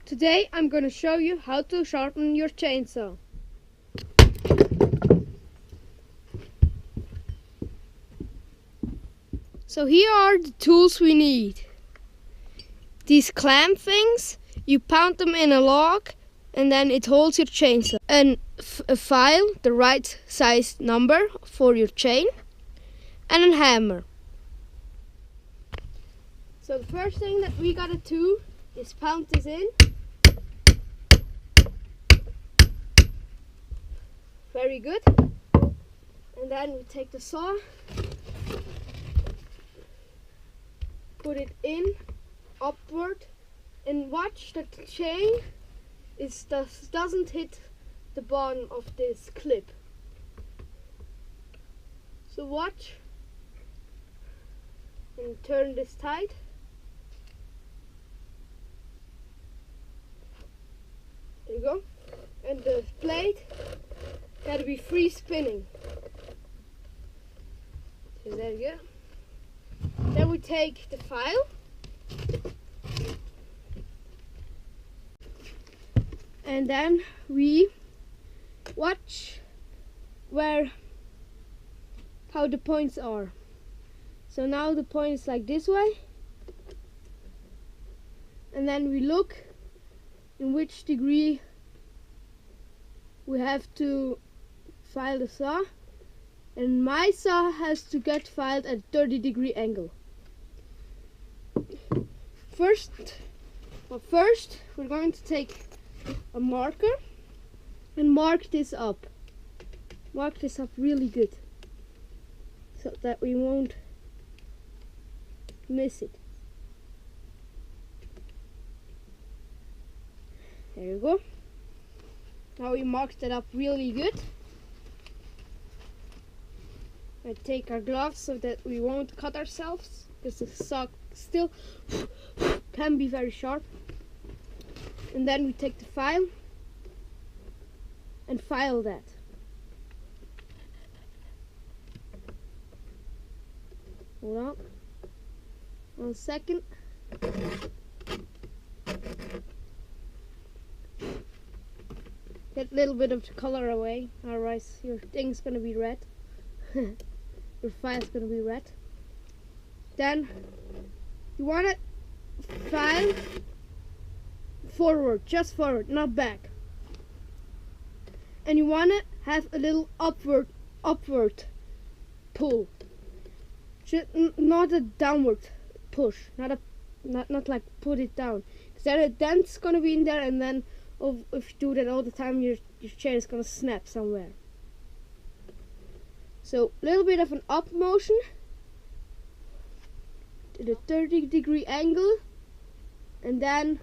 Today I'm going to show you how to sharpen your chainsaw. So here are the tools we need. These clamp things, you pound them in a log and then it holds your chainsaw. And a file, the right size number for your chain, and a hammer. So the first thing that we gotta do is pound this in. Very good. And then we take the saw, put it in, upward, and watch that the chain doesn't hit the bottom of this clip. So watch, and turn this tight. There you go. And the blade gotta be free spinning. So there you go. Then we take the file and then we watch how the points are. So now the point is like this way, and then we look in which degree we have to file the saw, and my saw has to get filed at a 30-degree angle. First we're going to take a marker and mark this up. Mark this up really good so that we won't miss it. There you go. Now we marked it up really good. I take our gloves so that we won't cut ourselves, because the saw still can be very sharp. And then we take the file and file that. Hold on 1 second. Get a little bit of the color away, otherwise your thing's gonna be red. Your file's gonna be red. Then you want to file forward, just forward, not back. And you want to have a little upward pull. Not a downward push, not like put it down. Because then a dent's gonna be in there, and then if you do that all the time, your chain is gonna snap somewhere. So a little bit of an up motion to the 30-degree angle, and then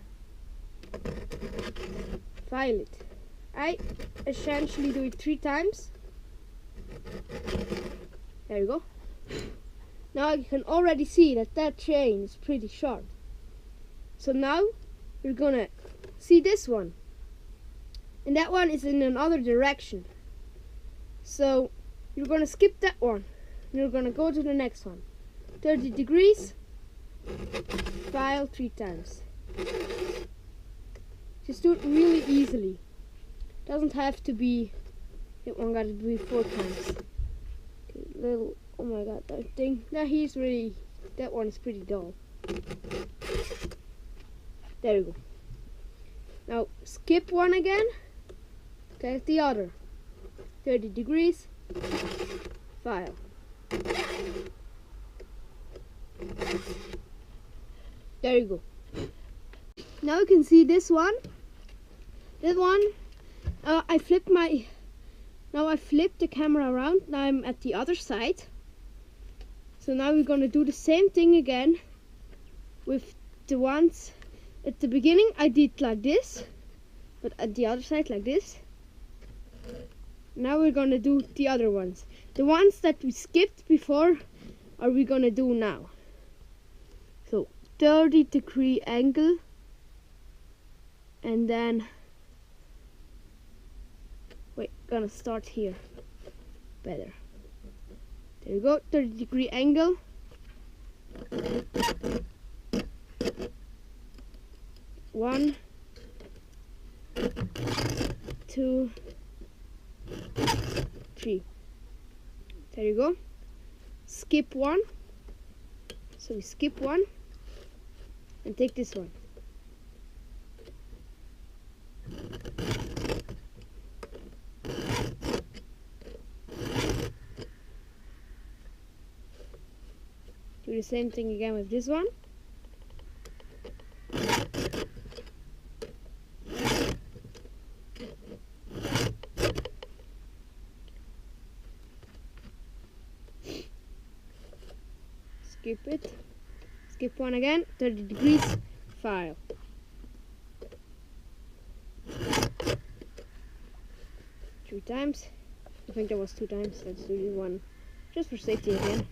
file it. I essentially do it 3 times. There you go. Now you can already see that chain is pretty sharp. So now you're gonna see this one, and that one is in another direction. So you're gonna skip that one, and you're gonna go to the next one. 30 degrees, file 3 times. Just do it really easily. Doesn't have to be, that one gotta be 4 times. Okay, little, oh my god, that thing, that one is pretty dull. There you go. Now skip one again, okay, the other. 30 degrees, file. There you go. Now you can see this one. This one, I flipped the camera around. Now I'm at the other side. So now we're gonna do the same thing again with the ones. At the beginning I did like this, but at the other side like this. Now we're gonna do the other ones. The ones that we skipped before are we gonna do now. So 30-degree angle, and then gonna start here. Better. There you go, 30-degree angle. 1, 2, 3. There you go. Skip one. So we skip one and take this one. Do the same thing again with this one. Skip it. Skip one again. 30 degrees file. Three times. I think that was 2 times. Let's do this one just for safety again.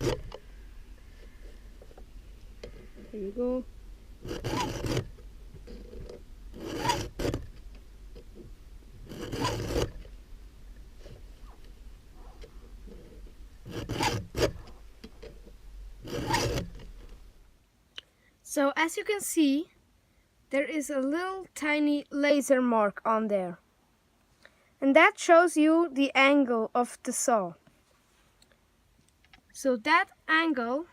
There you go. So as you can see, there is a little tiny laser mark on there. And that shows you the angle of the saw. So that angle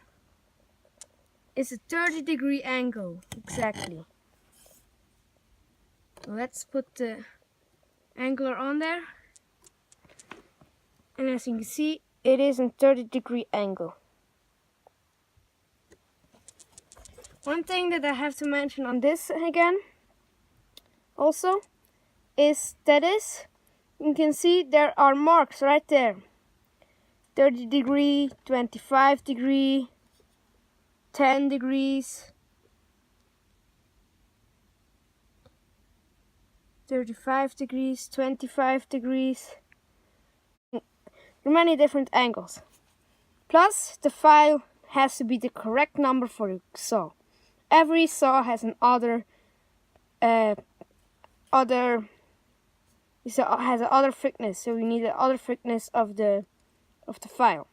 is a 30-degree angle, exactly. Let's put the angler on there. And as you can see, it is a 30-degree angle. One thing that I have to mention on this again, also, is that you can see there are marks right there. 30 degree, 25 degree, 10 degrees, 35 degrees, 25 degrees. There are many different angles. Plus, the file has to be the correct number for your saw. Every saw has an other thickness, so you need the other thickness of the file.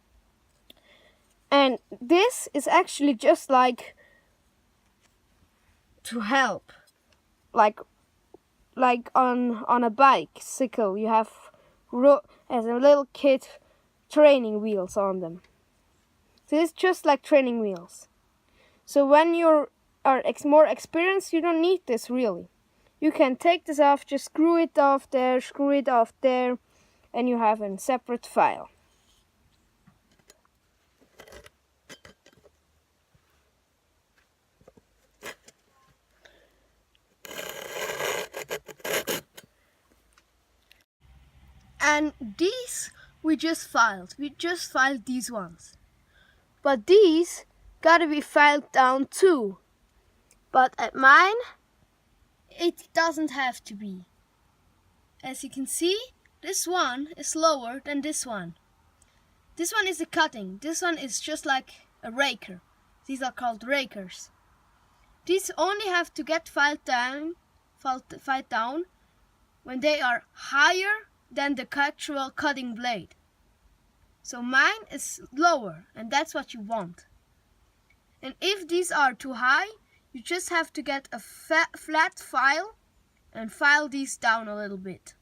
And this is actually just like to help, like on a bicycle, you have as a little kid training wheels on them. So it's just like training wheels. So when you are more experienced, you don't need this really. You can take this off, just screw it off there, and you have a separate file. And these we just filed. We just filed these ones. But these gotta be filed down too. But at mine, it doesn't have to be. As you can see, this one is lower than this one. This one is a cutting. This one is just like a raker. These are called rakers. These only have to get filed down when they are higher than the actual cutting blade. So mine is lower, and that's what you want. And if these are too high, you just have to get a flat file and file these down a little bit.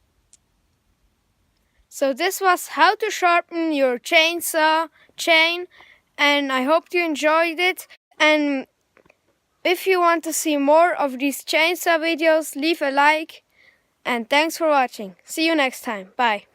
So this was how to sharpen your chainsaw chain, and I hope you enjoyed it. And if you want to see more of these chainsaw videos, leave a like, and thanks for watching. See you next time. Bye.